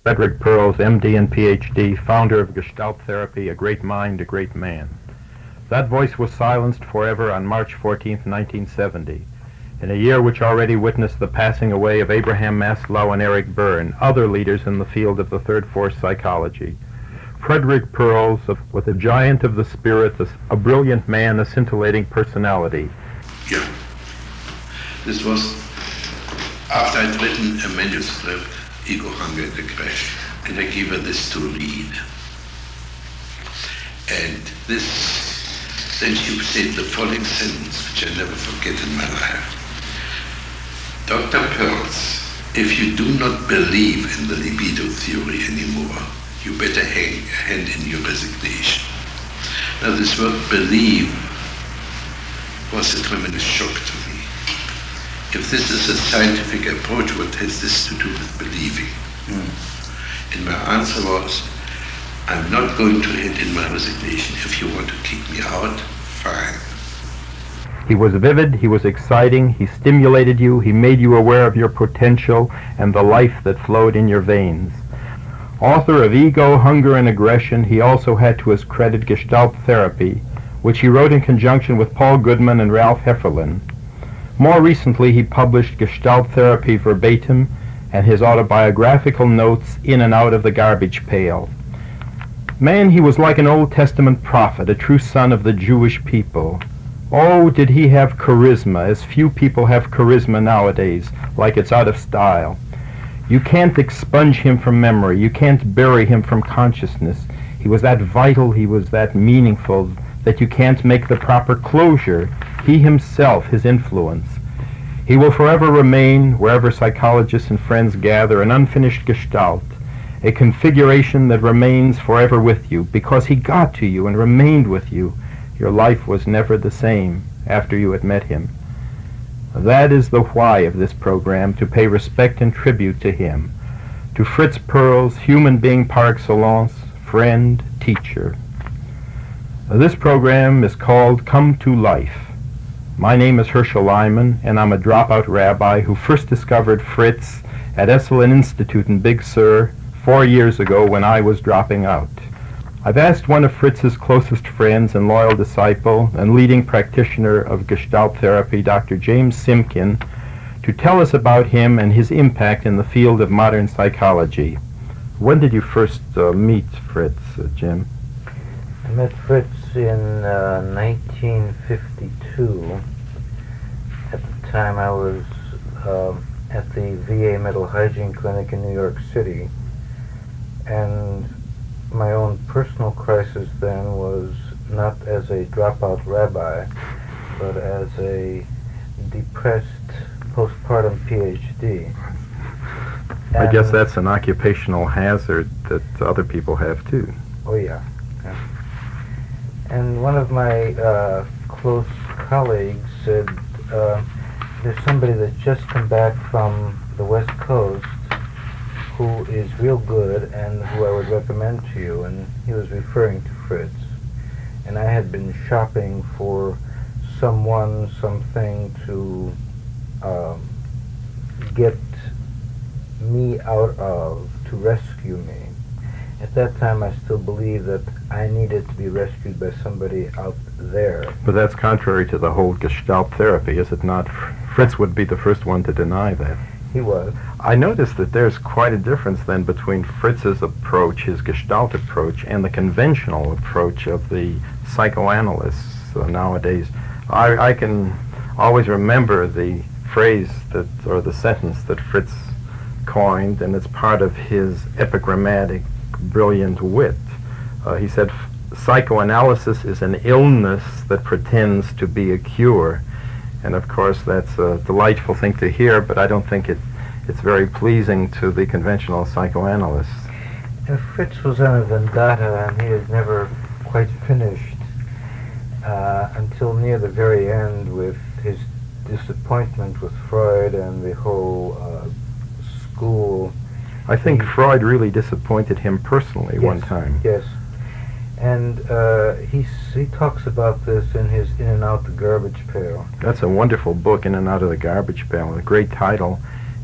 Frederick Perls, MD and PhD, founder of Gestalt Therapy, a great mind, a great man. That voice was silenced forever on March 14, 1970, in a year which already witnessed the passing away of Abraham Maslow and Eric Berne, other leaders in the field of the third force psychology. Frederick Perls was a giant of the spirit, a brilliant man, a scintillating personality. Yeah. This was after I'd written a manuscript, Ego, Hunger and Aggression, and I gave her this to read. And then she said the following sentence, which I never forget in my life. Dr. Perls, if you do not believe in the libido theory anymore, you better hand in your resignation. Now this word believe was a tremendous shock to me. If this is a scientific approach, what has this to do with believing? And my answer was, I'm not going to hand in my resignation. If you want to kick me out, fine. He was vivid, he was exciting, he stimulated you, he made you aware of your potential and the life that flowed in your veins. Author of Ego, Hunger and Aggression, he also had to his credit Gestalt Therapy, which he wrote in conjunction with Paul Goodman and Ralph Hefferlin. More recently, he published Gestalt Therapy Verbatim and his autobiographical notes In and Out of the Garbage Pail. Man, he was like an Old Testament prophet, a true son of the Jewish people. Oh, did he have charisma, as few people have charisma nowadays, like it's out of style. You can't expunge him from memory, you can't bury him from consciousness. He was that vital, he was that meaningful, that you can't make the proper closure. He himself, his influence. He will forever remain, wherever psychologists and friends gather, an unfinished gestalt, a configuration that remains forever with you, because he got to you and remained with you. Your life was never the same after you had met him. That is the why of this program, to pay respect and tribute to him, to Fritz Perls, human being par excellence, friend, teacher. This program is called Come to Life. My name is Herschel Lyman, and I'm a dropout rabbi who first discovered Fritz at Esalen Institute in Big Sur 4 years ago when I was dropping out. I've asked one of Fritz's closest friends and loyal disciple and leading practitioner of Gestalt Therapy, Dr. James Simkin, to tell us about him and his impact in the field of modern psychology. When did you first meet Fritz, Jim? I met Fritz in 1952. At the time I was at the VA Mental Hygiene Clinic in New York City, and my own personal crisis then was not as a dropout rabbi, but as a depressed postpartum PhD. I guess that's an occupational hazard that other people have too. Oh yeah. And one of my close colleagues said, there's somebody that's just come back from the West Coast who is real good and who I would recommend to you. And he was referring to Fritz. And I had been shopping for someone, something to get me out of, to rescue me. At that time, I still believed that I needed to be rescued by somebody out there. But that's contrary to the whole Gestalt therapy, is it not? Fritz would be the first one to deny that. He was. I noticed that there's quite a difference then between Fritz's approach, his Gestalt approach, and the conventional approach of the psychoanalysts nowadays. I can always remember the phrase that, or the sentence that Fritz coined, and it's part of his epigrammatic brilliant wit. He said, psychoanalysis is an illness that pretends to be a cure. And of course that's a delightful thing to hear, but I don't think it's very pleasing to the conventional psychoanalysts. And Fritz was on a vendetta, and he had never quite finished until near the very end with his disappointment with Freud and the whole school. I think Freud really disappointed him personally one time. Yes. And he talks about this in his In and Out the Garbage Pail. That's a wonderful book, In and Out of the Garbage Pail, a great title.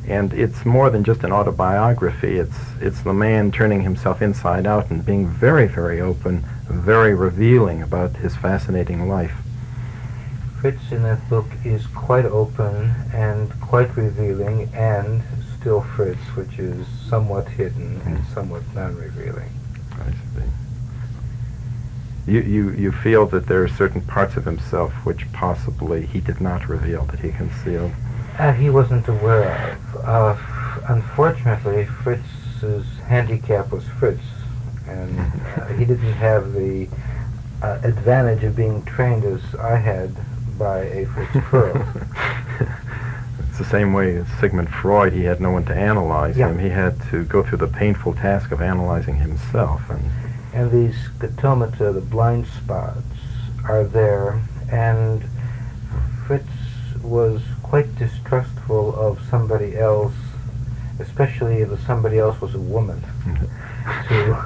And it's more than just an autobiography. It's the man turning himself inside out and being very, very open, very revealing about his fascinating life. Fritz in that book is quite open and quite revealing, and still Fritz, which is somewhat hidden and somewhat non-revealing. I see. You feel that there are certain parts of himself which possibly he did not reveal, that he concealed? He wasn't aware of. Unfortunately, Fritz's handicap was Fritz, and he didn't have the advantage of being trained as I had by a Fritz Perls. It's the same way as Sigmund Freud. He had no one to analyze Yeah. him. He had to go through the painful task of analyzing himself. And these scotomata, the blind spots, are there, and Fritz was quite distrustful of somebody else, especially if somebody else was a woman, to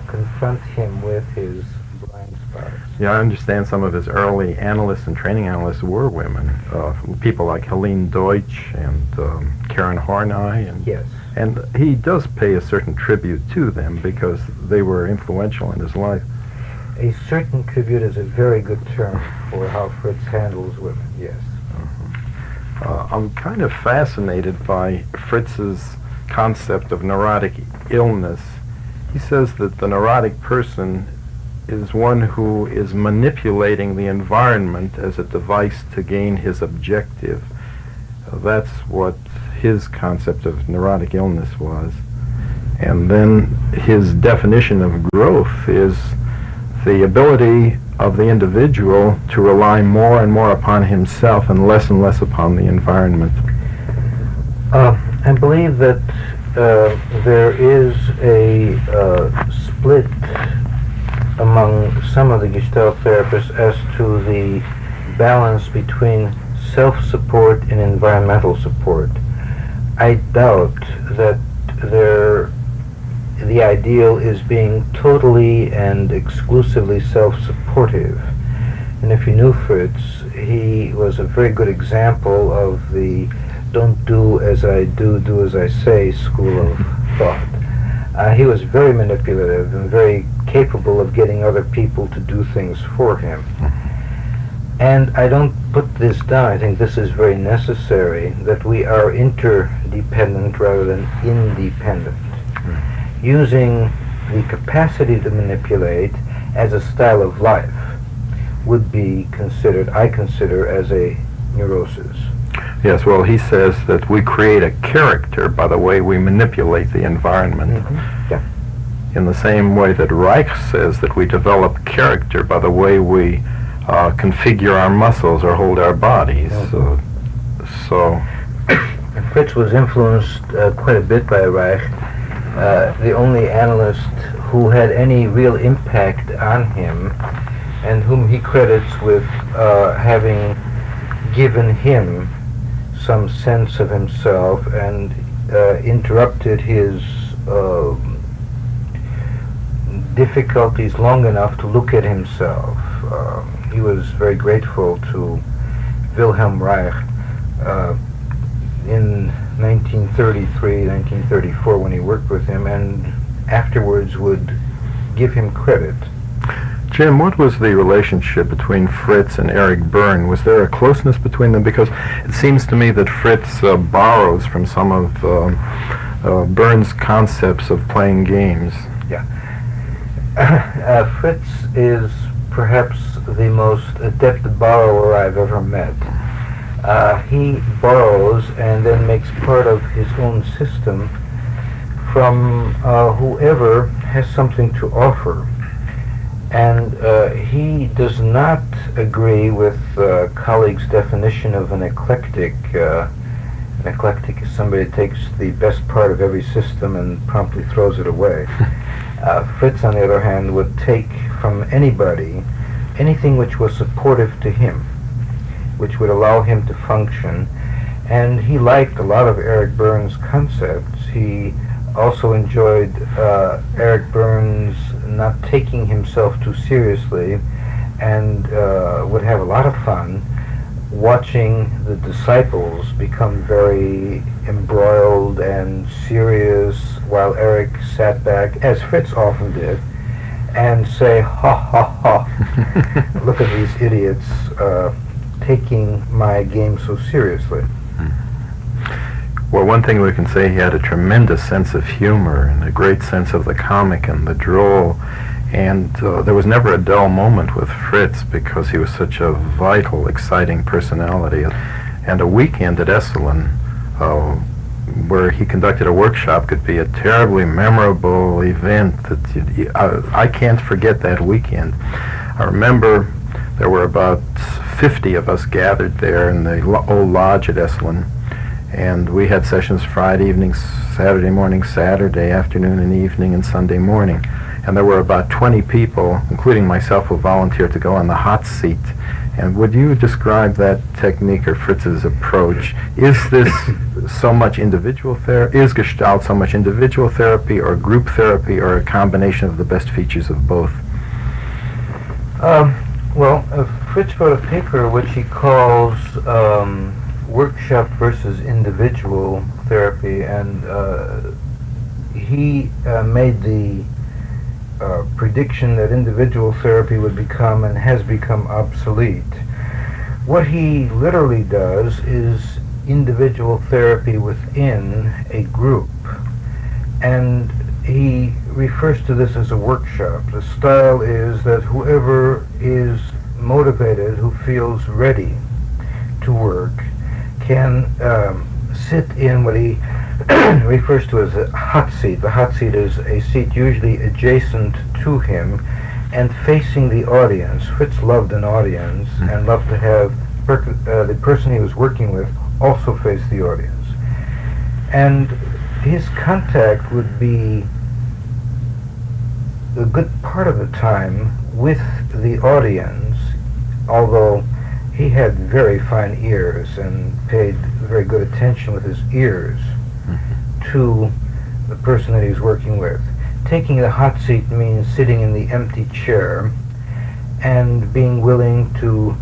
confront him with his blind spots. Yeah, I understand some of his early analysts and training analysts were women. People like Helene Deutsch and Karen Horney. Yes. And he does pay a certain tribute to them because they were influential in his life. A certain tribute is a very good term for how Fritz handles women, yes. I'm kind of fascinated by Fritz's concept of neurotic illness. He says that the neurotic person is one who is manipulating the environment as a device to gain his objective. That's what his concept of neurotic illness was. And then his definition of growth is the ability of the individual to rely more and more upon himself and less upon the environment. I believe that there is a split among some of the Gestalt therapists as to the balance between self-support and environmental support. I doubt that the ideal is being totally and exclusively self-supportive. And if you knew Fritz, he was a very good example of the don't do as I do, do as I say school of thought. He was very manipulative and very capable of getting other people to do things for him. And I don't put this down. I think this is very necessary, that we are interdependent rather than independent. Using the capacity to manipulate as a style of life would be considered, I consider, as a neurosis. Yes, well, he says that we create a character by the way we manipulate the environment. Yeah. In the same way that Reich says that we develop character by the way we configure our muscles or hold our bodies. And Fritz was influenced quite a bit by Reich. The only analyst who had any real impact on him and whom he credits with having given him some sense of himself and interrupted his difficulties long enough to look at himself. He was very grateful to Wilhelm Reich in 1933, 1934 when he worked with him, and afterwards would give him credit. Jim, what was the relationship between Fritz and Eric Berne? Was there a closeness between them? Because it seems to me that Fritz borrows from some of Berne's concepts of playing games. Yeah. Fritz is perhaps the most adept borrower I've ever met. He borrows and then makes part of his own system from whoever has something to offer. And he does not agree with colleagues' definition of an eclectic. An eclectic is somebody that takes the best part of every system and promptly throws it away. Fritz, on the other hand, would take from anybody anything which was supportive to him, which would allow him to function. And he liked a lot of Eric Berne's concepts. He also enjoyed Eric Berne's not taking himself too seriously, and would have a lot of fun watching the disciples become very embroiled and serious while Eric sat back, as Fritz often did, and say, ha ha ha, look at these idiots taking my game so seriously. Well, one thing we can say, he had a tremendous sense of humor and a great sense of the comic and the droll. And there was never a dull moment with Fritz because he was such a vital, exciting personality. And a weekend at Esalen, where he conducted a workshop, could be a terribly memorable event that I can't forget that weekend. I remember there were about 50 of us gathered there in the old lodge at Esalen, and we had sessions Friday evening, Saturday morning, Saturday afternoon and evening, and Sunday morning. And there were about 20 people, including myself, who volunteered to go on the hot seat. And would you describe that technique or Fritz's approach? Is this so much individual therapy? Is Gestalt so much individual therapy or group therapy or a combination of the best features of both? Fritz wrote a paper which he calls workshop versus individual therapy, and he made the prediction that individual therapy would become and has become obsolete. What he literally does is individual therapy within a group, and he refers to this as a workshop. The style is that whoever is motivated, who feels ready to work, can sit in what he refers to as a hot seat. The hot seat is a seat usually adjacent to him and facing the audience. Fritz loved an audience and loved to have the person he was working with also face the audience. And his contact would be a good part of the time with the audience, although he had very fine ears and paid very good attention with his ears to the person that he's working with. Taking the hot seat means sitting in the empty chair and being willing to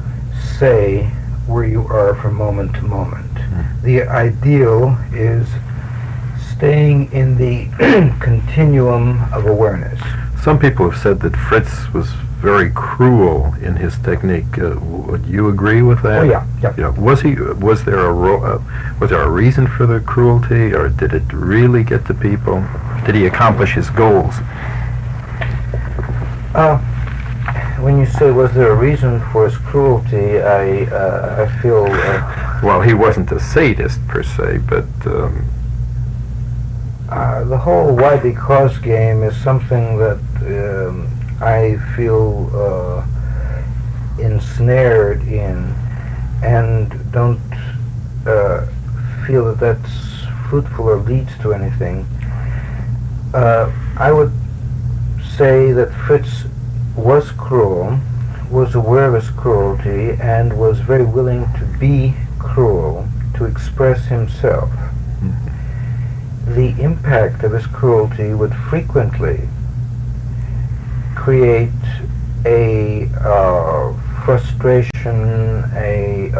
say where you are from moment to moment. The ideal is staying in the continuum of awareness. Some people have said that Fritz was very cruel in his technique. Would you agree with that? Oh yeah. Was there a reason for the cruelty, or did it really get to people? Did he accomplish his goals? When you say was there a reason for his cruelty, I feel. Well, he wasn't a sadist per se, but. The whole why because game is something that I feel ensnared in, and don't feel that that's fruitful or leads to anything. I would say that Fritz was cruel, was aware of his cruelty, and was very willing to be cruel, to express himself. The impact of his cruelty would frequently create a frustration, a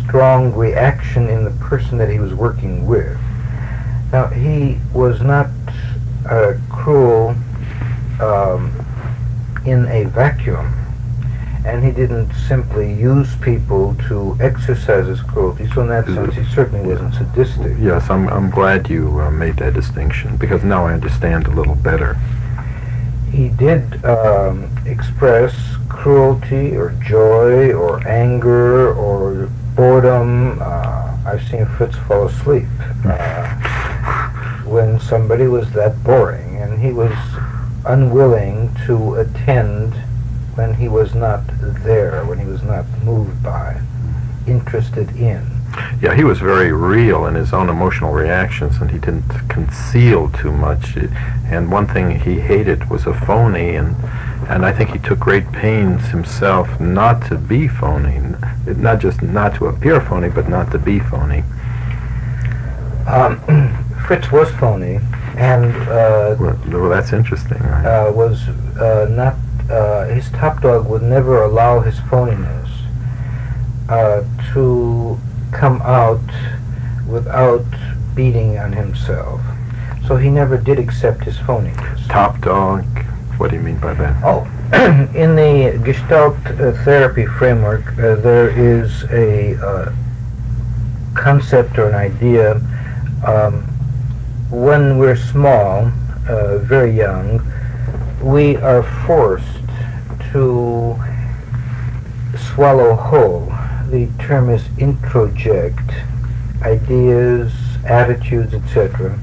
strong reaction in the person that he was working with. Now, he was not cruel in a vacuum, and he didn't simply use people to exercise his cruelty, so in that sense he certainly wasn't sadistic. Yes, I'm glad you made that distinction, because now I understand a little better. He did express cruelty or joy or anger or boredom. I've seen Fritz fall asleep when somebody was that boring, and he was unwilling to attend when he was not there, when he was not moved by, interested in. Yeah, he was very real in his own emotional reactions, and he didn't conceal too much. And one thing he hated was a phony, and I think he took great pains himself not to be phony, not just not to appear phony, but not to be phony. Fritz was phony, and well, that's interesting. Right? Was not. His top dog would never allow his phoniness. to come out without beating on himself. So he never did accept his phoniness. Top dog? What do you mean by that? Oh, in the Gestalt therapy framework, there is a concept or an idea. When we're small, very young, we are forced to swallow whole. The term is introject ideas, attitudes, etc.,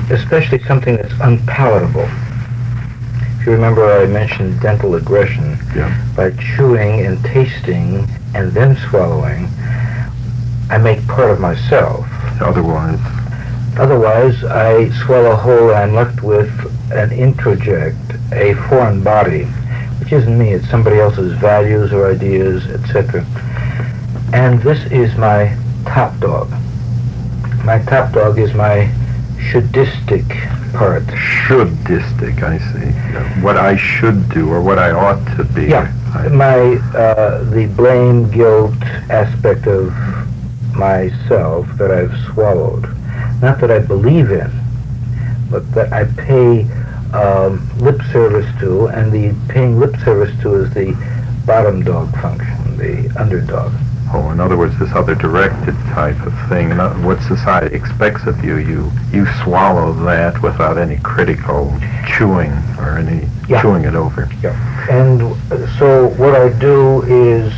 especially something that's unpalatable. If you remember, I mentioned dental aggression. Yeah. By chewing and tasting and then swallowing, I make part of myself. Otherwise, I swallow whole and I'm left with an introject, a foreign body, which isn't me, it's somebody else's values or ideas, etc. And this is my top dog. My top dog is my shouldistic part. Shouldistic, I see. Yeah. What I should do or what I ought to be. Yeah, the blame, guilt aspect of myself that I've swallowed. Not that I believe in, but that I pay lip service to, and the paying lip service to is the bottom dog function, the underdog. Oh, in other words, this other directed type of thing, what society expects of you, you swallow that without any critical chewing or any chewing it over. Yeah. And so what I do is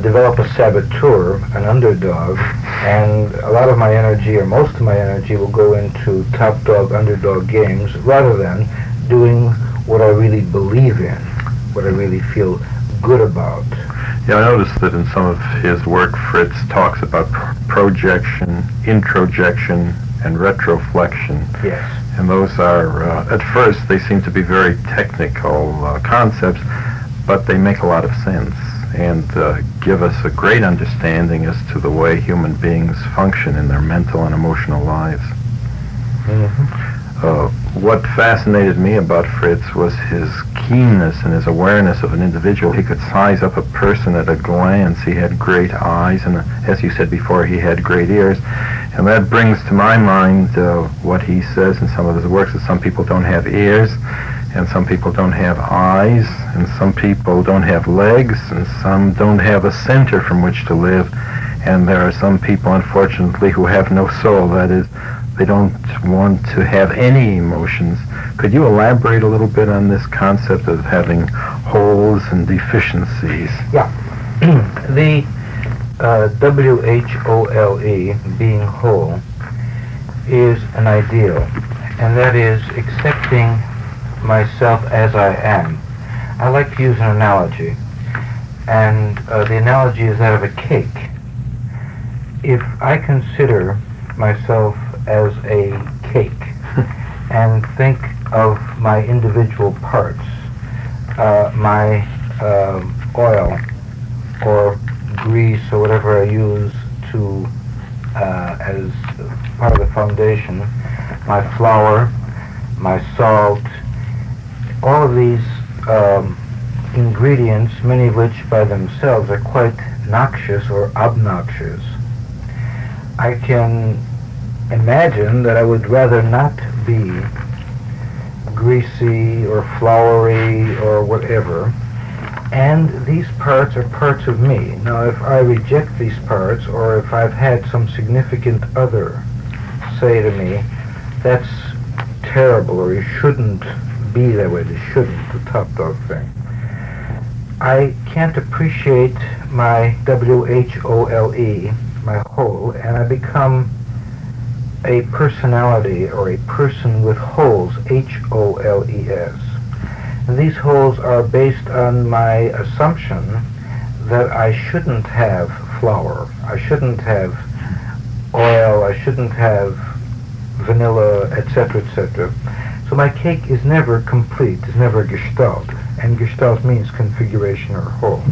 develop a saboteur, an underdog, and a lot of my energy, or most of my energy, will go into top dog, underdog games rather than doing what I really believe in, what I really feel good about. Yeah, I noticed that in some of his work, Fritz talks about projection, introjection, and retroflexion. Yes. And those are, at first, they seem to be very technical concepts, but they make a lot of sense and give us a great understanding as to the way human beings function in their mental and emotional lives. Mm-hmm. What fascinated me about Fritz was his keenness and his awareness of an individual. He could size up a person at a glance. He had great eyes, and as you said before, he had great ears. And that brings to my mind what he says in some of his works, that some people don't have ears, and some people don't have eyes, and some people don't have legs, and some don't have a center from which to live. And there are some people, unfortunately, who have no soul. That is, they don't want to have any emotions. Could you elaborate a little bit on this concept of having holes and deficiencies? Yeah. The W-H-O-L-E, being whole, is an ideal, and that is accepting myself as I am. I like to use an analogy, and the analogy is that of a cake. If I consider myself as a cake and think of my individual parts, my oil or grease or whatever I use to as part of the foundation, my flour, my salt, all of these ingredients, many of which by themselves are quite noxious or obnoxious. I can imagine that I would rather not be greasy or floury or whatever, and these parts are parts of me. Now, if I reject these parts, or if I've had some significant other say to me, that's terrible, or you shouldn't be that way, this shouldn't, the top dog thing, I can't appreciate my W-H-O-L-E, my whole, and I become a personality or a person with holes, H-O-L-E-S. And these holes are based on my assumption that I shouldn't have flour, I shouldn't have oil, I shouldn't have vanilla, etc., etc. So my cake is never complete, it's never gestalt, and gestalt means configuration or whole.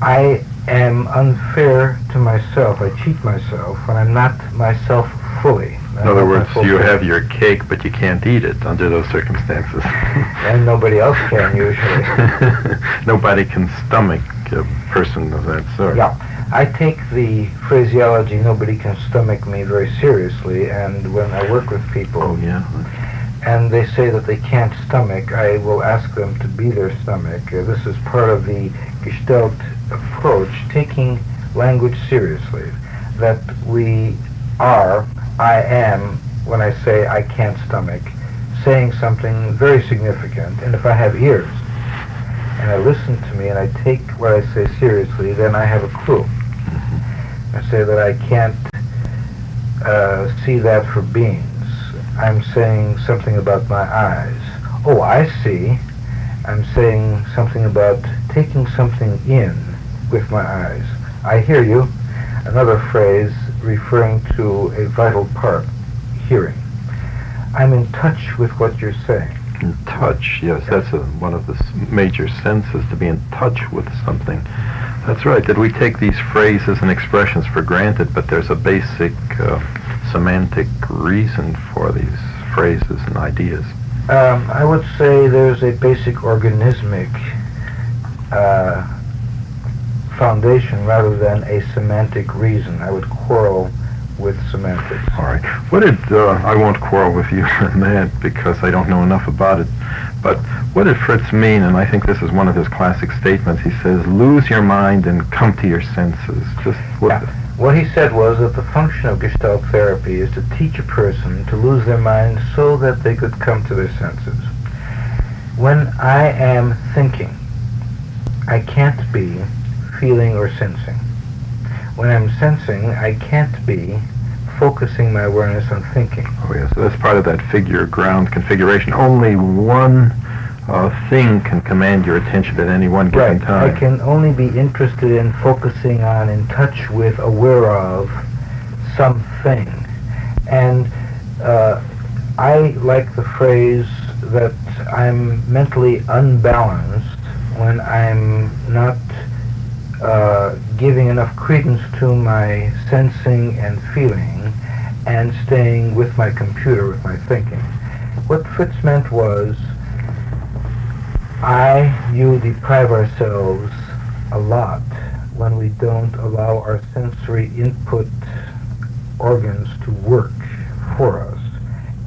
I am unfair to myself, I cheat myself when I'm not myself fully. In other words, you have your cake, but you can't eat it under those circumstances. And nobody else can, usually. Nobody can stomach a person of that sort. Yeah. I take the phraseology, nobody can stomach me, very seriously, and when I work with people, Oh, yeah. and they say that they can't stomach, I will ask them to be their stomach. This is part of the Gestalt approach, taking language seriously. That we are, I am, when I say I can't stomach, saying something very significant. And if I have ears, and I listen to me, and I take what I say seriously, then I have a clue. I say that I can't see that for beans. I'm saying something about my eyes. Oh, I see. I'm saying something about taking something in with my eyes. I hear you. Another phrase referring to a vital part, hearing. I'm in touch with what you're saying. In touch, yes, that's one of the major senses, to be in touch with something. That's right, that we take these phrases and expressions for granted, but there's a basic semantic reason for these phrases and ideas. I would say there's a basic organismic foundation rather than a semantic reason. I would quarrel with semantics. All right. What did, I won't quarrel with you on that because I don't know enough about it, but what did Fritz mean, and I think this is one of his classic statements, he says, lose your mind and come to your senses. Just what... Yeah. What he said was that the function of Gestalt therapy is to teach a person to lose their mind so that they could come to their senses. When I am thinking, I can't be feeling or sensing. When I'm sensing, I can't be focusing my awareness on thinking. Oh yes, so that's part of that figure ground configuration. Only one thing can command your attention at any one given time. I can only be interested in focusing on, in touch with, aware of something. And I like the phrase that I'm mentally unbalanced when I'm not giving enough credence to my sensing and feeling and staying with my computer, with my thinking. What Fritz meant was, you deprive ourselves a lot when we don't allow our sensory input organs to work for us,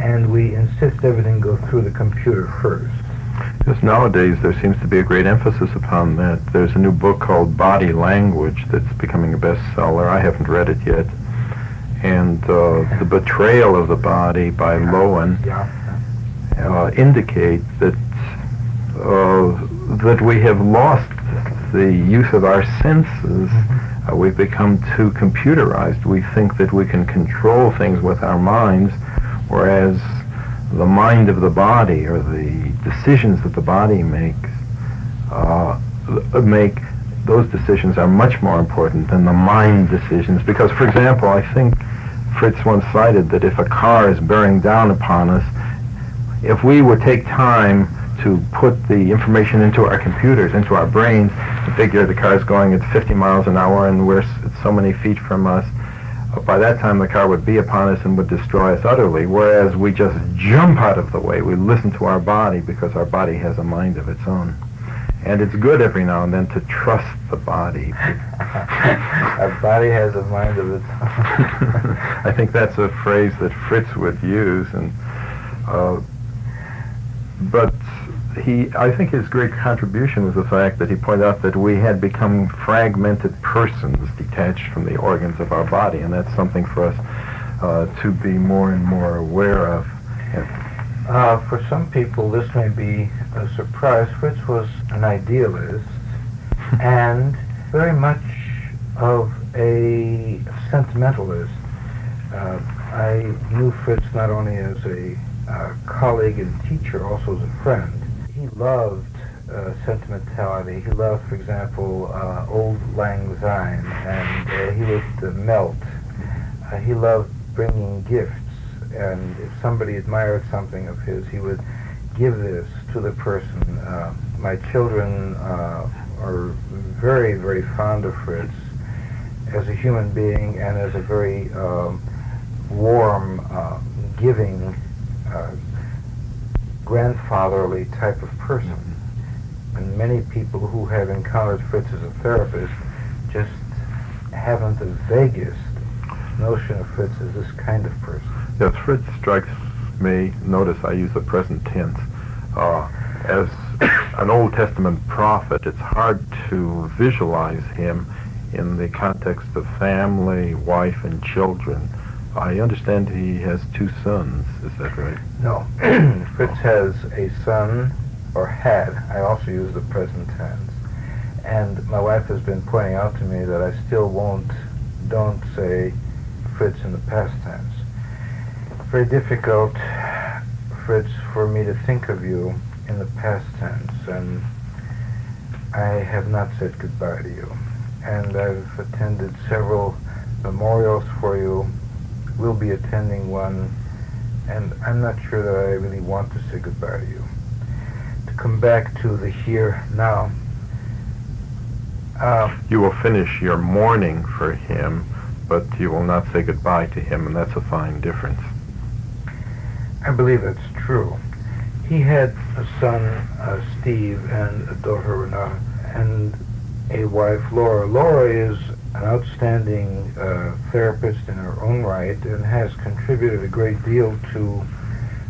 and we insist everything go through the computer first. Just nowadays there seems to be a great emphasis upon that. There's a new book called Body Language that's becoming a bestseller. I haven't read it yet. And The Betrayal of the Body by Lowen indicates that that we have lost the use of our senses. We've become too computerized. We think that we can control things with our minds, whereas the mind of the body, or the decisions that the body makes, those decisions are much more important than the mind decisions. Because, for example, I think Fritz once cited that if a car is bearing down upon us, if we would take time to put the information into our computers, into our brains, to figure the car is going at 50 miles an hour and we're so many feet from us, by that time the car would be upon us and would destroy us utterly, whereas we just jump out of the way. We listen to our body because our body has a mind of its own. And it's good every now and then to trust the body. Our body has a mind of its own. I think that's a phrase that Fritz would use, and but I think his great contribution was the fact that he pointed out that we had become fragmented persons detached from the organs of our body, and that's something for us to be more and more aware of. For some people, this may be a surprise. Fritz was an idealist and very much of a sentimentalist. I knew Fritz not only as a colleague and teacher, also as a friend. He loved sentimentality. He loved, for example, Old Lang Syne, and he would melt. He loved bringing gifts, and if somebody admired something of his, he would give this to the person. My children are very, very fond of Fritz as a human being and as a very warm, giving, grandfatherly type of person. and many people who have encountered Fritz as a therapist just haven't the vaguest notion of Fritz as this kind of person. Yes, Fritz strikes me, notice I use the present tense, as an Old Testament prophet. It's hard to visualize him in the context of family, wife, and children. I understand he has 2 sons, is that right? No. Fritz has a son, or had. I also use the present tense. And my wife has been pointing out to me that I still don't say Fritz in the past tense. Very difficult, Fritz, for me to think of you in the past tense, and I have not said goodbye to you. And I've attended several memorials for you, will be attending one, and I'm not sure that I really want to say goodbye to you. To come back to the here, now. You will finish your mourning for him, but you will not say goodbye to him, and that's a fine difference. I believe that's true. He had a son, Steve, and a daughter, Renata, and a wife, Laura. Laura is an outstanding therapist in her own right and has contributed a great deal to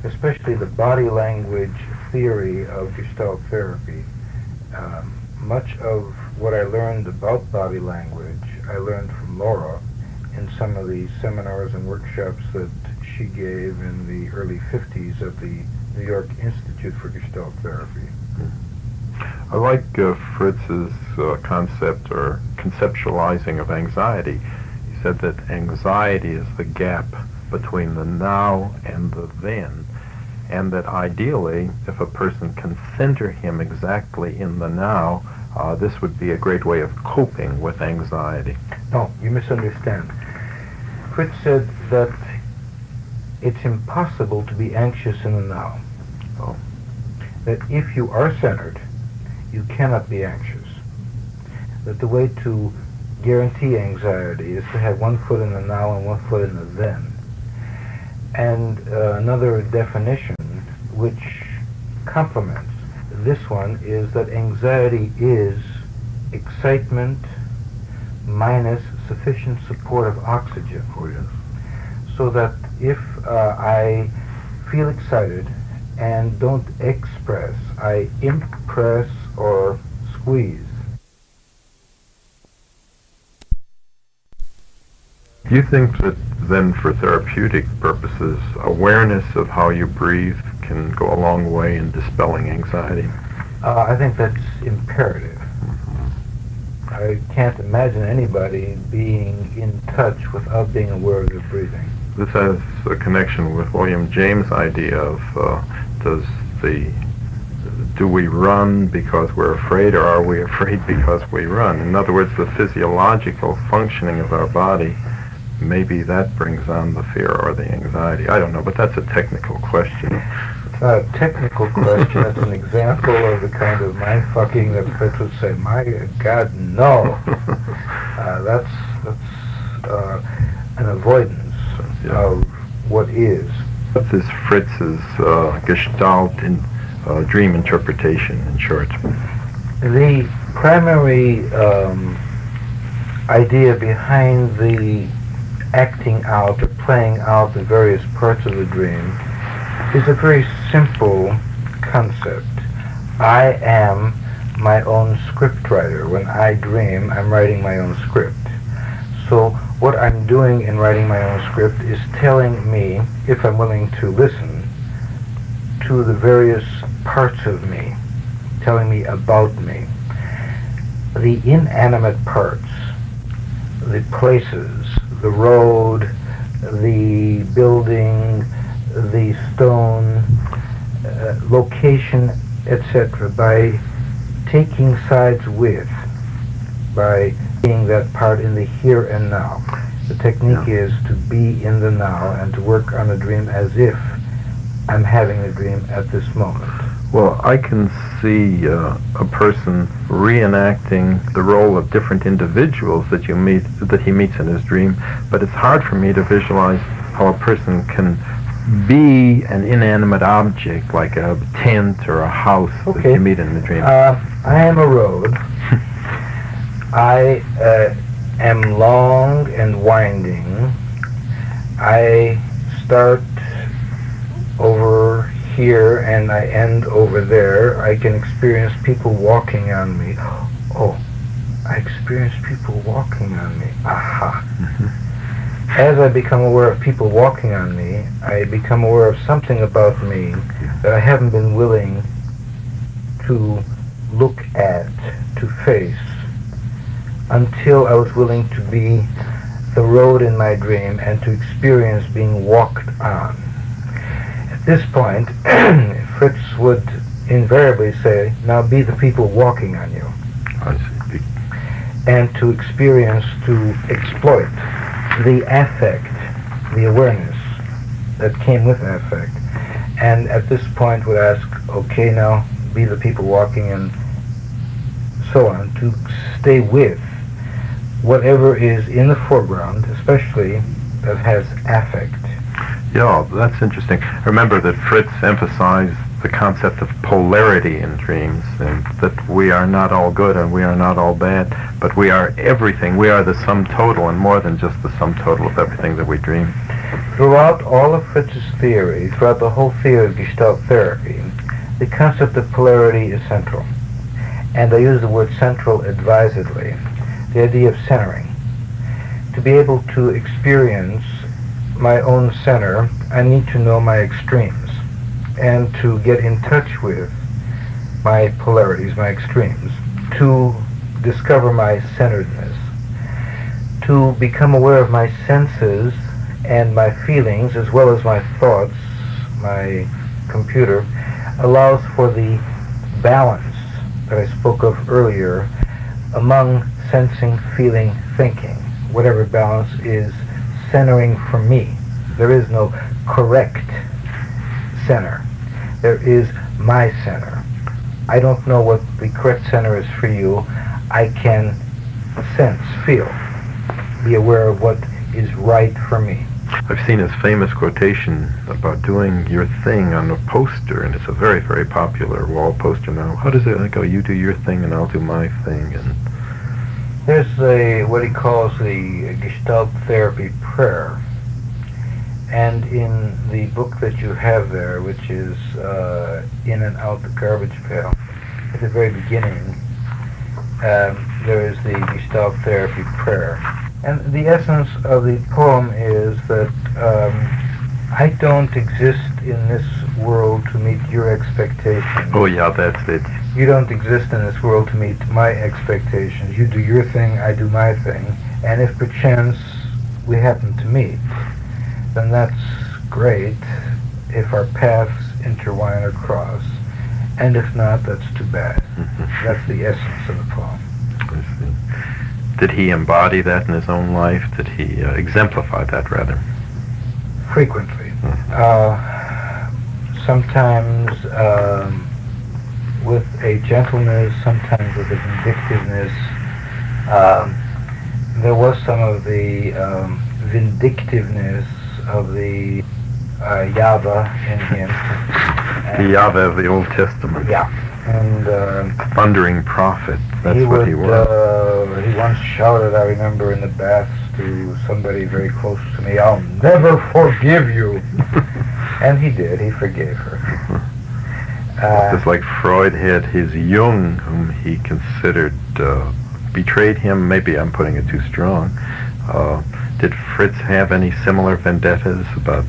especially the body language theory of Gestalt therapy. Much of what I learned about body language, I learned from Laura in some of the seminars and workshops that she gave in the early 50s at the New York Institute for Gestalt Therapy. I like Fritz's concept or conceptualizing of anxiety. He said that anxiety is the gap between the now and the then, and that ideally, if a person can center him exactly in the now, this would be a great way of coping with anxiety. No, you misunderstand. Fritz said that it's impossible to be anxious in the now. Oh. That if you are centered, you cannot be anxious. That the way to guarantee anxiety is to have one foot in the now and one foot in the then. And another definition which complements this one is that anxiety is excitement minus sufficient support of oxygen. Oh, yes. So that if I feel excited and don't express, I impress or squeeze. Do you think that then for therapeutic purposes, awareness of how you breathe can go a long way in dispelling anxiety? I think that's imperative. I can't imagine anybody being in touch without being aware of their breathing. This has a connection with William James' idea of do we run because we're afraid, or are we afraid because we run? In other words, the physiological functioning of our body, maybe that brings on the fear or the anxiety. I don't know, but that's a technical question. It's not a technical question. It's an example of the kind of mind-fucking that Fritz would say, my God, no. That's an avoidance of what is. What is Fritz's Gestalt dream interpretation, in short? The primary idea behind the acting out or playing out the various parts of the dream is a very simple concept. I am my own scriptwriter. When I dream, I'm writing my own script. So what I'm doing in writing my own script is telling me, if I'm willing to listen, to the various parts of me, telling me about me. The inanimate parts, the places, the road, the building, the stone, location, etc., by taking sides with, by being that part in the here and now. The technique is to be in the now and to work on the dream as if I'm having the dream at this moment. Well, I can see a person reenacting the role of different individuals that he meets in his dream, but it's hard for me to visualize how a person can be an inanimate object like a tent or a house that Okay. you meet in the dream. I am a road. I am long and winding. I start over here and I end over there. I can experience people walking on me. Oh, I experience people walking on me. Aha. As I become aware of people walking on me, I become aware of something about me that I haven't been willing to look at, to face, until I was willing to be the road in my dream and to experience being walked on. At this point, Fritz would invariably say, now be the people walking on you. I see. And to experience, to exploit the affect, the awareness that came with affect. And at this point would ask, okay, now be the people walking, and so on, to stay with whatever is in the foreground, especially that has affect. Yeah, that's interesting. Remember that Fritz emphasized the concept of polarity in dreams, and that we are not all good and we are not all bad, but we are everything. We are the sum total, and more than just the sum total of everything that we dream. Throughout all of Fritz's theory, throughout the whole theory of Gestalt therapy, the concept of polarity is central. And I use the word central advisedly. The idea of centering. To be able to experience my own center, I need to know my extremes, and to get in touch with my polarities, my extremes, to discover my centeredness, to become aware of my senses and my feelings as well as my thoughts, my computer, allows for the balance that I spoke of earlier among sensing, feeling, thinking. Whatever balance is centering for me. There is no correct center. There is my center. I don't know what the correct center is for you. I can sense, feel, be aware of what is right for me. I've seen his famous quotation about doing your thing on a poster, and it's a very, very popular wall poster now. How does it go? You do your thing and I'll do my thing. And there's what he calls the Gestalt therapy prayer. And in the book that you have there, which is In and Out the Garbage Pail, at the very beginning, there is the Gestalt therapy prayer. And the essence of the poem is that I don't exist in this world to meet your expectations. oh yeah, that's it. You don't exist in this world to meet my expectations. You do your thing, I do my thing. And if perchance we happen to meet, then that's great if our paths intertwine or cross. And if not, that's too bad. That's the essence of the poem. I see. Did he embody that in his own life? Did he exemplify that, rather? Frequently. Sometimes with a gentleness, sometimes with a vindictiveness. There was some of the vindictiveness of the Yahweh in him. The Yahweh of the Old Testament. Yeah. And Thundering prophet. That's what he was. He once shouted, I remember, in the baths to somebody very close to me, "I'll never forgive you." And he did. He forgave her. Just like Freud had his Jung, whom he considered betrayed him. Maybe I'm putting it too strong. Did Fritz have any similar vendettas about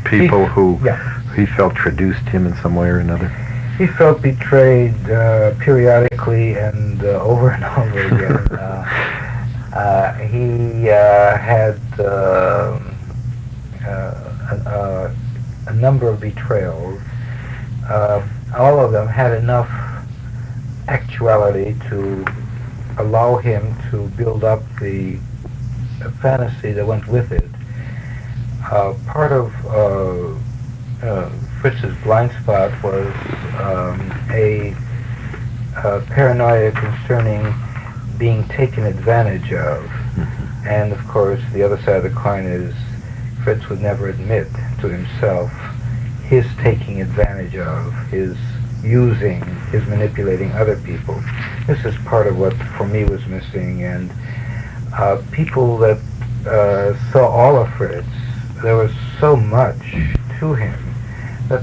people who he felt traduced him in some way or another? He felt betrayed periodically and over and over again. He had a number of betrayals. All of them had enough actuality to allow him to build up the fantasy that went with it. Part of Fritz's blind spot was a paranoia concerning being taken advantage of. And of course, the other side of the coin is Fritz would never admit to himself his taking advantage of, his using, his manipulating other people. This is part of what, for me, was missing, and people that saw all of Fritz, there was so much to him that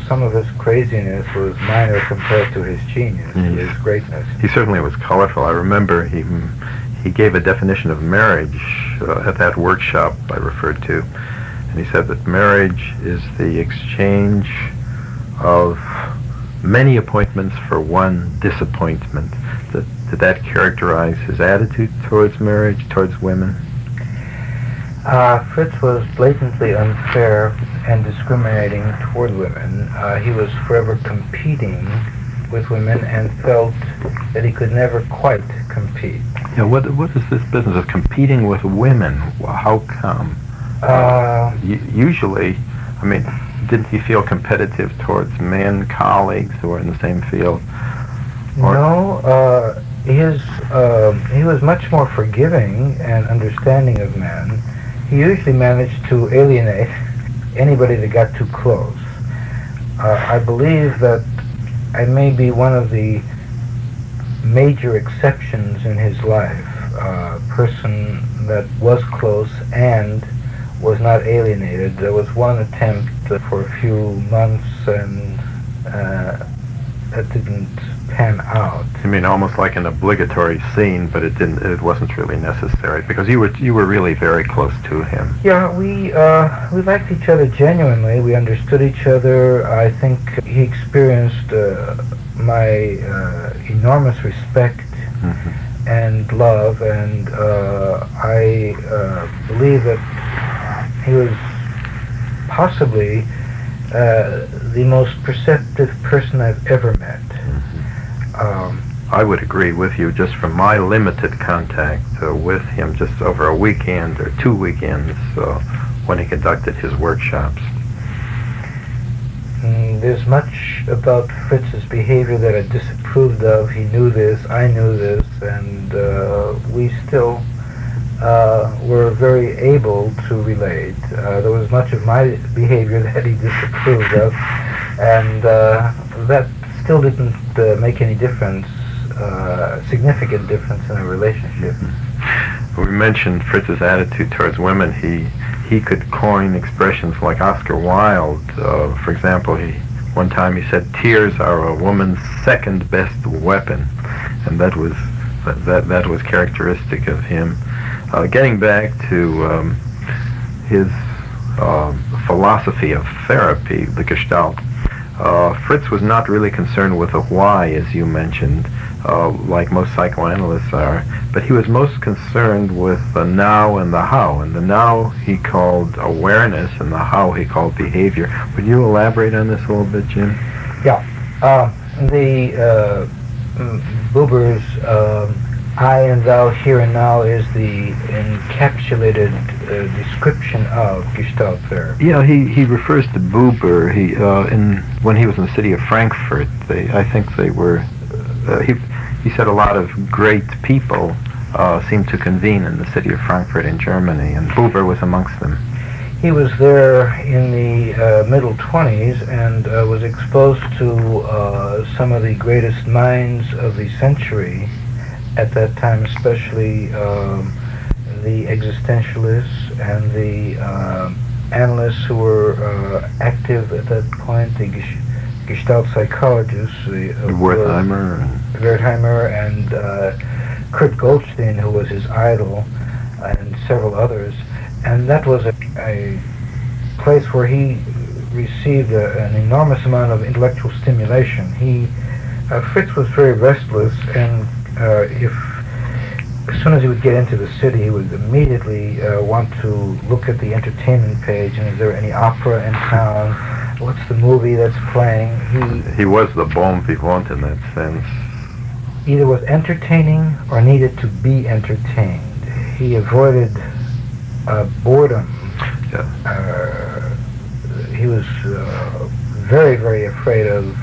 some of his craziness was minor compared to his genius, his greatness. He certainly was colorful. I remember he gave a definition of marriage at that workshop I referred to, and he said that marriage is the exchange of many appointments for one disappointment. Did that characterize his attitude towards marriage, towards women? Fritz was blatantly unfair and discriminating toward women. He was forever competing with women and felt that he could never quite compete. Yeah, what is this business of competing with women? How come? Usually, I mean, didn't he feel competitive towards men, colleagues who were in the same field? No, he was much more forgiving and understanding of men. He usually managed to alienate anybody that got too close. I believe that I may be one of the major exceptions in his life, a person that was close and was not alienated. There was one attempt for a few months, and that didn't pan out. I mean, almost like an obligatory scene, but it didn't. It wasn't really necessary because you were really very close to him. Yeah, we liked each other genuinely. We understood each other. I think he experienced my enormous respect and love, and I believe that he was possibly the most perceptive person I've ever met. I would agree with you just from my limited contact with him just over a weekend or 2 weekends when he conducted his workshops. There's much about Fritz's behavior that I disapproved of. He knew this, I knew this, and we still were very able to relate. There was much of my behavior that he disapproved of, and that still didn't make any difference, significant difference in a relationship. We mentioned Fritz's attitude towards women. He could coin expressions like Oscar Wilde. For example, one time he said, "Tears are a woman's second best weapon," and that was characteristic of him. Getting back to his philosophy of therapy, the Gestalt, Fritz was not really concerned with the why, as you mentioned, like most psychoanalysts are, but he was most concerned with the now and the how. And the now he called awareness, and the how he called behavior. Would you elaborate on this a little bit, Jim? Yeah. Buber's I and thou, here and now is the encapsulated description of Gestalt therapy. Yeah, he refers to Buber. When he was in the city of Frankfurt, I think they were. He said a lot of great people seemed to convene in the city of Frankfurt in Germany, and Buber was amongst them. He was there in the middle 20s and was exposed to some of the greatest minds of the century at that time, especially the existentialists and the analysts who were active at that point, the Gestalt psychologists, Wertheimer and Kurt Goldstein, who was his idol, and several others. And that was a place where he received an enormous amount of intellectual stimulation. Fritz was very restless, and as soon as he would get into the city, he would immediately want to look at the entertainment page, and is there any opera in town? What's the movie that's playing? He was the bon vivant in that sense. Either was entertaining or needed to be entertained. He avoided boredom. Yeah. He was very, very afraid of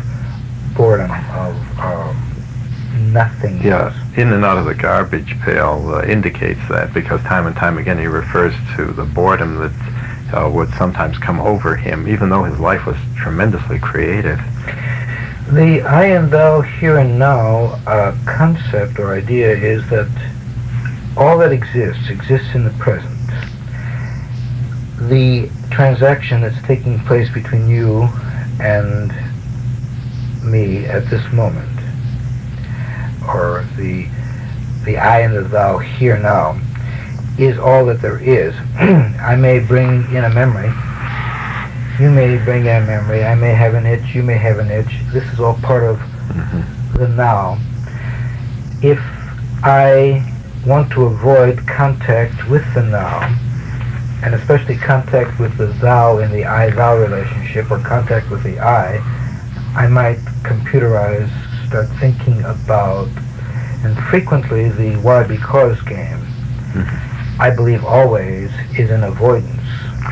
boredom, of nothingness. Yeah, in and out of the garbage pail indicates that, because time and time again he refers to the boredom that would sometimes come over him, even though his life was tremendously creative. The I and thou here and now concept or idea is that all that exists in the present. The transaction that's taking place between you and me at this moment, or the I and the thou here now, is all that there is. I may bring in a memory. You may bring in a memory. I may have an itch. You may have an itch. This is all part of the now. If I want to avoid contact with the now, and especially contact with the thou in the I-thou relationship, or contact with the I might computerize, start thinking about, and frequently the why-because game, I believe always, is an avoidance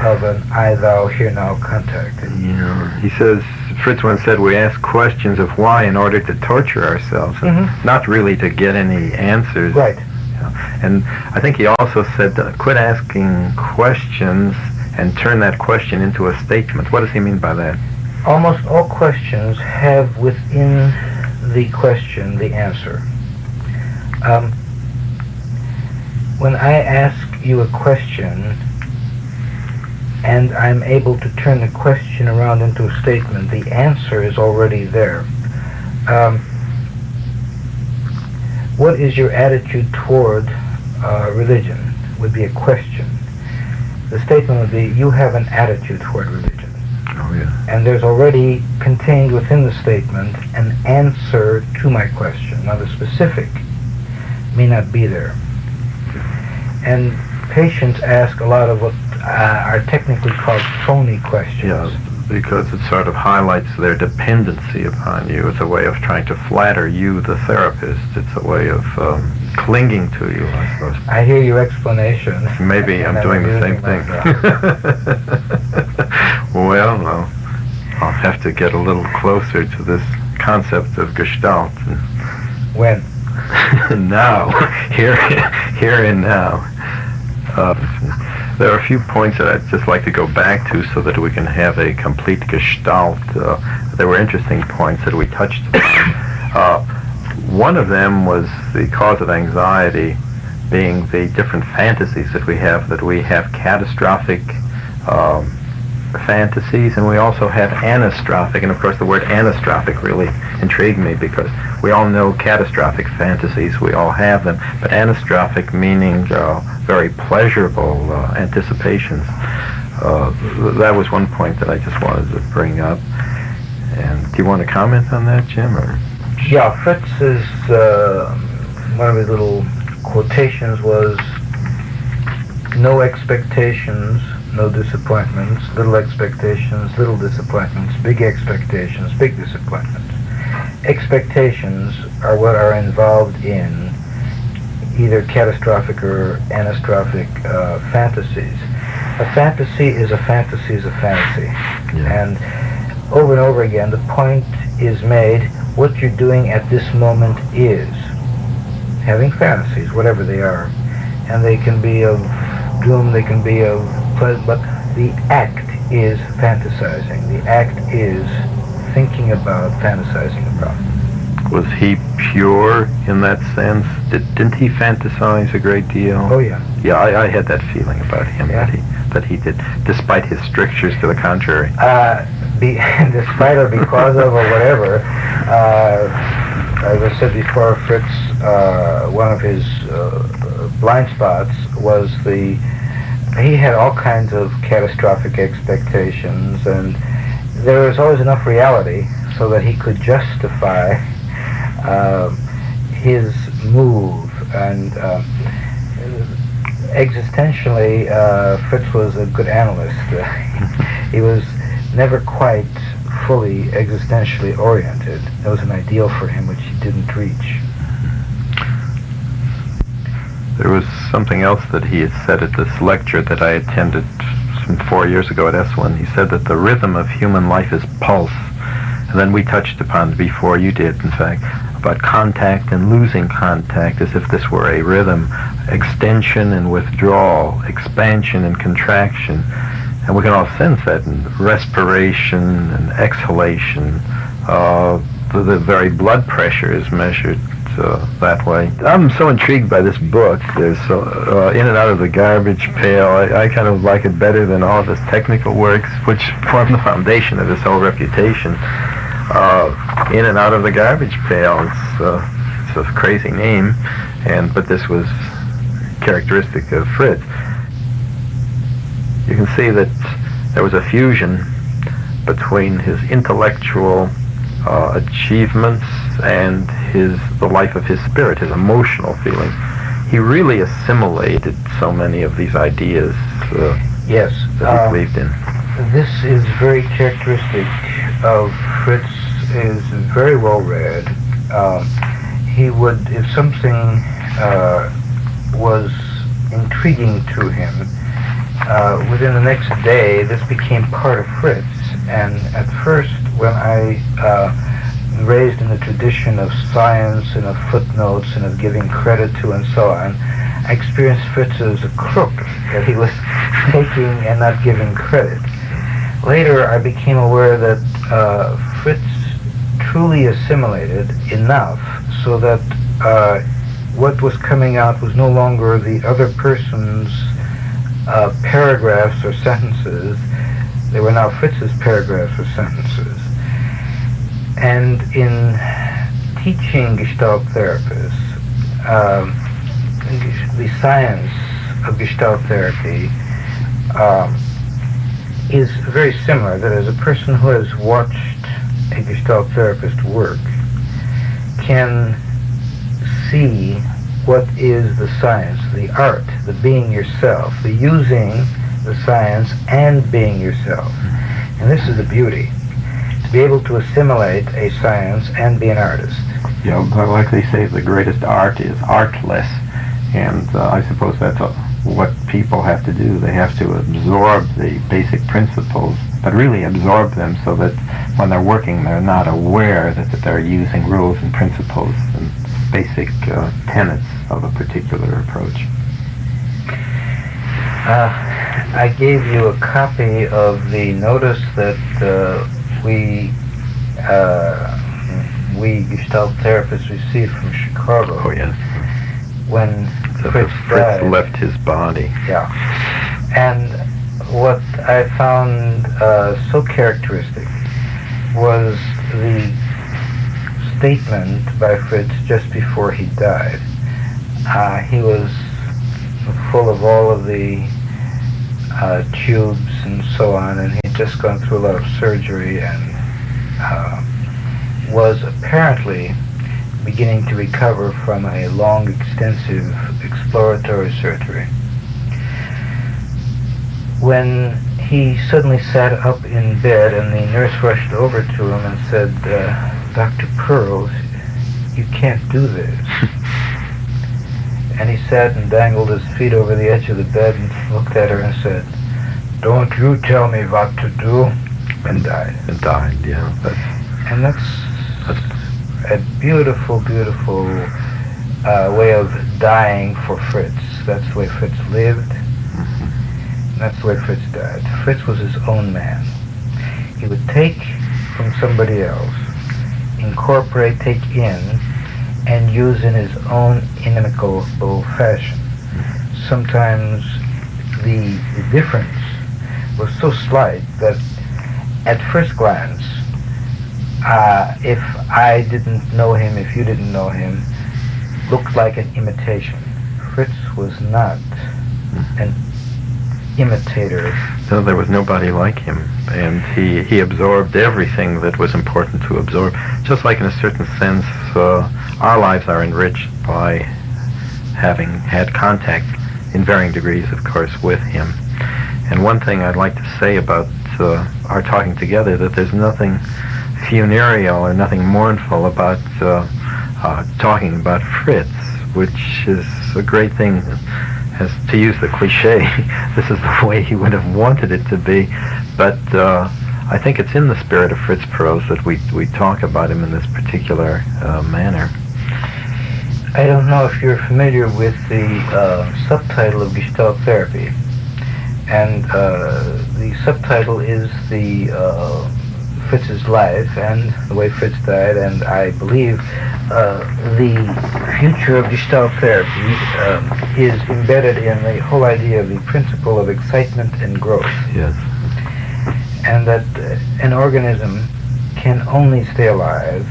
of an I-thou here-now contact. Yeah, he says, Fritz once said, we ask questions of why in order to torture ourselves, and not really to get any answers. Right. And I think he also said, quit asking questions and turn that question into a statement. What does he mean by that? Almost all questions have within the question the answer. When I ask you a question and I'm able to turn the question around into a statement, the answer is already there. What is your attitude toward religion would be a question. The statement would be, you have an attitude toward religion. Oh, yeah. And there's already contained within the statement an answer to my question. Now the specific may not be there. And patients ask a lot of what are technically called phony questions. Yeah, because it sort of highlights their dependency upon you. It's a way of trying to flatter you, the therapist. It's a way of clinging to you, I suppose. I hear your explanation. Maybe I'm doing the same thing. Well, no. I'll have to get a little closer to this concept of Gestalt. When? Now. Here and now. There are a few points that I'd just like to go back to so that we can have a complete Gestalt. There were interesting points that we touched upon. One of them was the cause of anxiety being the different fantasies that we have catastrophic fantasies, and we also have anastrophic, and of course the word anastrophic really intrigued me because we all know catastrophic fantasies, we all have them, but anastrophic meaning very pleasurable anticipations. That was one point that I just wanted to bring up. And do you want to comment on that, Jim? Or? Yeah, Fritz's, one of his little quotations was, no expectations, no disappointments, little expectations, little disappointments, big expectations, big disappointments. Expectations are what are involved in either catastrophic or anastrophic fantasies. A fantasy is a fantasy is a fantasy. Yeah. And over again, the point is made, what you're doing at this moment is having fantasies, whatever they are. And they can be of doom, they can be of pleasure, but the act is fantasizing. The act is thinking about, fantasizing about. Was he pure in that sense? Didn't he fantasize a great deal? Oh, yeah. Yeah, I had that feeling about him, yeah. that he did, despite his strictures to the contrary. Despite or because of or whatever, as I said before, Fritz, one of his blind spots was he had all kinds of catastrophic expectations, and there was always enough reality so that he could justify his move. And existentially, Fritz was a good analyst. He was never quite fully existentially oriented. There was an ideal for him which he didn't reach. There was something else that he had said at this lecture that I attended some 4 years ago at S1. He said that the rhythm of human life is pulse. And then we touched upon, before you did, in fact, about contact and losing contact as if this were a rhythm, extension and withdrawal, expansion and contraction. And we can all sense that in respiration and exhalation. The very blood pressure is measured that way. I'm so intrigued by this book. There's In and Out of the Garbage Pail. I kind of like it better than all of his technical works, which form the foundation of his whole reputation. In and Out of the Garbage Pail. It's a crazy name, but this was characteristic of Fritz. You can see that there was a fusion between his intellectual achievements and the life of his spirit, his emotional feeling. He really assimilated so many of these ideas yes, that he believed in. This is very characteristic of Fritz. Is very well read. He would, if something was intriguing to him, within the next day, this became part of Fritz. And at first, when I raised in the tradition of science and of footnotes and of giving credit to and so on, I experienced Fritz as a crook, that he was taking and not giving credit. Later, I became aware that Fritz truly assimilated enough so that what was coming out was no longer the other person's paragraphs or sentences. They were now Fritz's paragraphs or sentences. And in teaching Gestalt therapists, the science of Gestalt therapy is very similar. That is, a person who has watched a Gestalt therapist work can see what is the science, the art, the being yourself, the using the science and being yourself. And this is the beauty, to be able to assimilate a science and be an artist. Yeah, like they say, the greatest art is artless, and I suppose that's what people have to do. They have to absorb the basic principles, but really absorb them so that when they're working, they're not aware that they're using rules and principles and basic tenets of a particular approach. I gave you a copy of the notice that we Gestalt therapists received from Chicago. Oh, yes. When Fritz died. left his body. Yeah. And what I found so characteristic was the statement by Fritz just before he died. He was full of all of the tubes and so on, and he'd just gone through a lot of surgery and was apparently beginning to recover from a long, extensive exploratory surgery. When he suddenly sat up in bed and the nurse rushed over to him and said, "Dr. Perls, you can't do this." And he sat and dangled his feet over the edge of the bed and looked at her and said, "Don't you tell me what to do," and died. And died, yeah. And that's a beautiful, beautiful way of dying for Fritz. That's the way Fritz lived. And that's the way Fritz died. Fritz was his own man. He would take from somebody else, incorporate, take in, and use in his own inimicable fashion. Sometimes the difference was so slight that at first glance, if I didn't know him, if you didn't know him, looked like an imitation. Fritz was not an imitator. No, there was nobody like him, and he absorbed everything that was important to absorb. Just like in a certain sense, our lives are enriched by having had contact in varying degrees, of course, with him. And one thing I'd like to say about our talking together, that there's nothing funereal or nothing mournful about talking about Fritz, which is a great thing. As to use the cliche, this is the way he would have wanted it to be, but I think it's in the spirit of Fritz Perls that we talk about him in this particular manner. I don't know if you're familiar with the subtitle of Gestalt therapy, and the subtitle is the Fritz's life and the way Fritz died, and I believe the future of Gestalt therapy is embedded in the whole idea of the principle of excitement and growth. Yes. And that an organism can only stay alive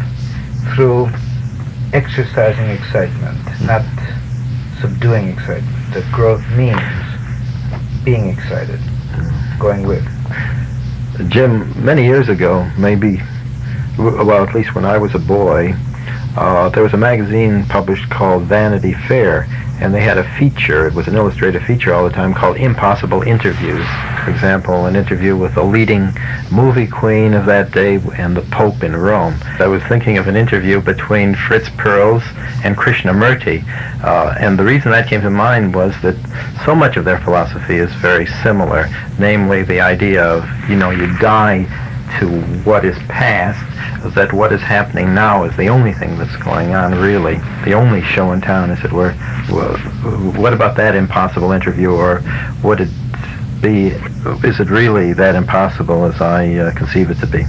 through exercising excitement, not subduing excitement. That growth means being excited, going with. Jim, many years ago, maybe, well, at least when I was a boy, there was a magazine published called Vanity Fair, and they had a feature, it was an illustrated feature all the time, called Impossible Interviews. For example, an interview with the leading movie queen of that day and the Pope in Rome. I was thinking of an interview between Fritz Perls and Krishnamurti, and the reason that came to mind was that so much of their philosophy is very similar, namely the idea of, you die to what is past, that what is happening now is the only thing that's going on, really, the only show in town, as it were. Well, what about that impossible interview, or would it be, is it really that impossible as I conceive it to be?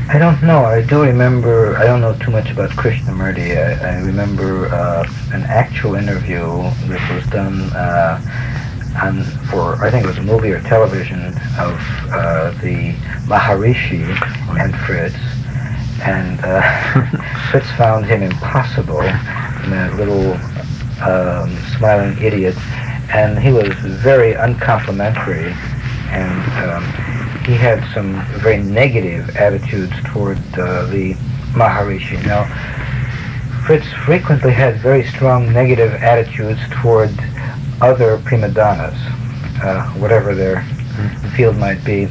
I don't know. I do remember, I don't know too much about Krishnamurti. I remember an actual interview that was done for, I think it was a movie or television, of the Maharishi and Fritz, and Fritz found him impossible, that little smiling idiot, and he was very uncomplimentary, and he had some very negative attitudes toward the Maharishi. Now, Fritz frequently had very strong negative attitudes toward other prima donnas, whatever their field might be.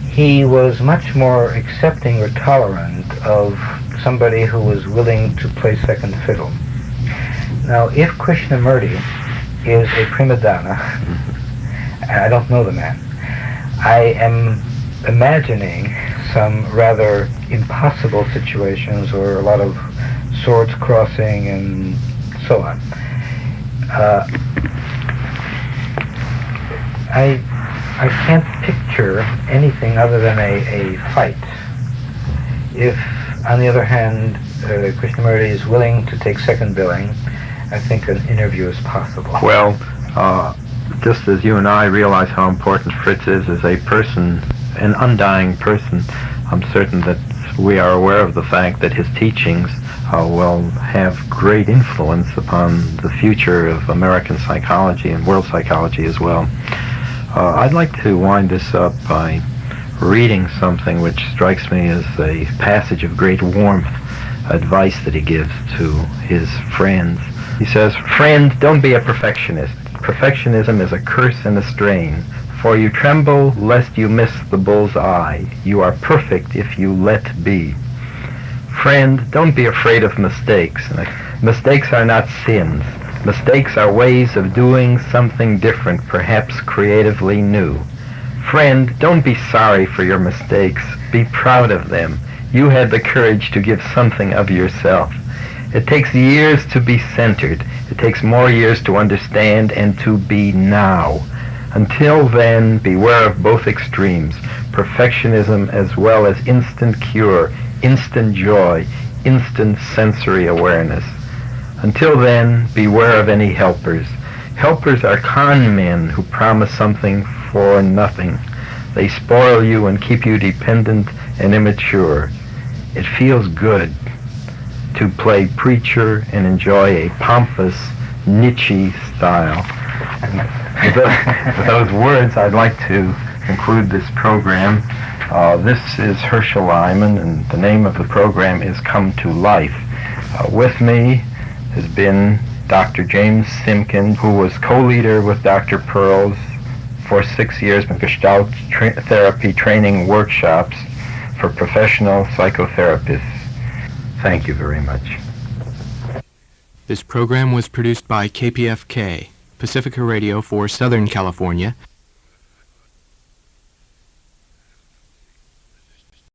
He was much more accepting or tolerant of somebody who was willing to play second fiddle. Now, if Krishnamurti is a prima donna, and I don't know the man, I am imagining some rather impossible situations or a lot of swords crossing and so on. I can't picture anything other than a fight. If, on the other hand, Krishnamurti is willing to take second billing, I think an interview is possible. Well, just as you and I realize how important Fritz is as a person, an undying person, I'm certain that we are aware of the fact that his teachings will have great influence upon the future of American psychology and world psychology as well. I'd like to wind this up by reading something which strikes me as a passage of great warmth, advice that he gives to his friends. He says, "Friend, don't be a perfectionist. Perfectionism is a curse and a strain, for you tremble lest you miss the bull's eye. You are perfect if you let be. Friend, don't be afraid of mistakes. Mistakes are not sins. Mistakes are ways of doing something different, perhaps creatively new. Friend, don't be sorry for your mistakes. Be proud of them. You had the courage to give something of yourself. It takes years to be centered. It takes more years to understand and to be now. Until then, beware of both extremes, perfectionism as well as instant cure, instant joy, instant sensory awareness. Until then, beware of any helpers. Helpers are con men who promise something for nothing. They spoil you and keep you dependent and immature. It feels good to play preacher and enjoy a pompous, niche style." With those words, I'd like to conclude this program. This is Herschel Lyman, and the name of the program is Come to Life. With me has been Dr. James Simkin, who was co-leader with Dr. Perls for 6 years in Gestalt therapy training workshops for professional psychotherapists. Thank you very much. This program was produced by KPFK, Pacifica Radio for Southern California,